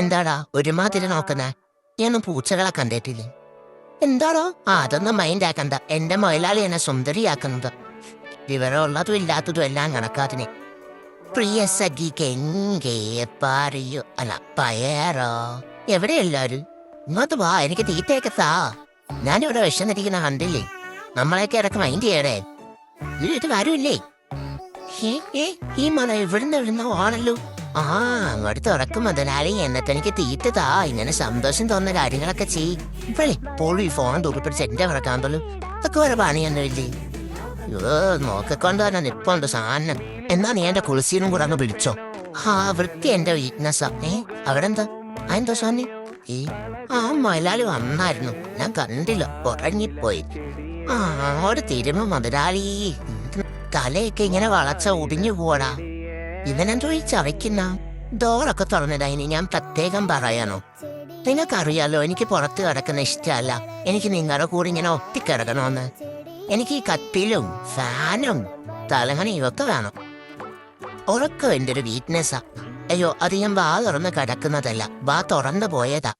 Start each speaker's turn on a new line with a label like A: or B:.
A: എന്താടാ ഒരുമാതിരി നോക്കുന്നേ? ഞാനൊന്നും പൂച്ചകളെ കണ്ടിട്ടില്ലേ? എന്താടോ അതൊന്നും മൈൻഡ് ആക്കണ്ട. എന്റെ മുതലാളി എന്നെ സുന്ദരിയാക്കുന്നത്. വിവരമുള്ളതും ഇല്ലാത്തതും എല്ലാം കണക്കാതിനെ. പ്രിയ സഖിക്ക് എങ്കേ പറയൂ അല്ല പയറോ. എവിടെ എല്ലാരും? ഇങ്ങോട്ട് വാ, എനിക്ക് തീറ്റയൊക്കെ താ. ഞാനിവിടെ വിഷന്നിരിക്കുന്ന കണ്ടില്ലേ? നമ്മളെയൊക്കെ ഇടക്ക് മൈൻഡ് ചെയ്യടേ. ഇത് കാര്യമില്ലേ? ഈ മല എവിടുന്ന് ആണല്ലോ. അങ്ങോട്ട് തുറക്കും മുതലാളി. എന്നിട്ട് എനിക്ക് തീറ്റ താ. ഇങ്ങനെ സന്തോഷം തോന്നുന്ന കാര്യങ്ങളൊക്കെ ചെയ്യും. ഇപ്പോഴേ പോളി ഫോൺ തൂക്കിപ്പിടിച്ച് എന്റെ പറക്കാന്തല്ലോ. അതൊക്കെ വരെ പണിയൊന്നുമില്ലേ? നോക്കിക്കൊണ്ട് തന്നെ നിപ്പുണ്ട് സാധനം. എന്നാ നീ എന്റെ കുളിസീനും കൂടെ അങ്ങ് വിളിച്ചോ. വൃത്തി എന്റെ വീക്ക്നെസ്സാ. അവിടെ എന്താ അതെന്താ സ്വാമി? മുതലാളി വന്നായിരുന്നു, ഞാൻ കണ്ടില്ല, ഉറങ്ങിപ്പോയി. അങ്ങോട്ട് തിരുമ്പ് മുതലാളി. തലയൊക്കെ ഇങ്ങനെ വളച്ച ഒടിഞ്ഞു പോടാ. ഇവനെന്തോ ഈ ചവയ്ക്കുന്ന ഡോറൊക്കെ തുറന്നിടാ. ഇനി ഞാൻ പ്രത്യേകം പറയാനോ? നിങ്ങൾക്കറിയാലോ എനിക്ക് പുറത്ത് കിടക്കുന്ന ഇഷ്ടമല്ല. എനിക്ക് നിങ്ങളുടെ കൂടെ ഇങ്ങനെ ഒട്ടിക്കിടക്കണമെന്ന്. എനിക്ക് ഈ കട്ടിലും ഫാനും തലങ്ങണിയും ഒക്കെ വേണം. ഉറക്കം എൻ്റെ ഒരു വീക്ക്നെസ്സാ. അയ്യോ, അത് ഞാൻ വാ തുറന്ന് കിടക്കുന്നതല്ല, വാ തുറന്നു പോയതാ.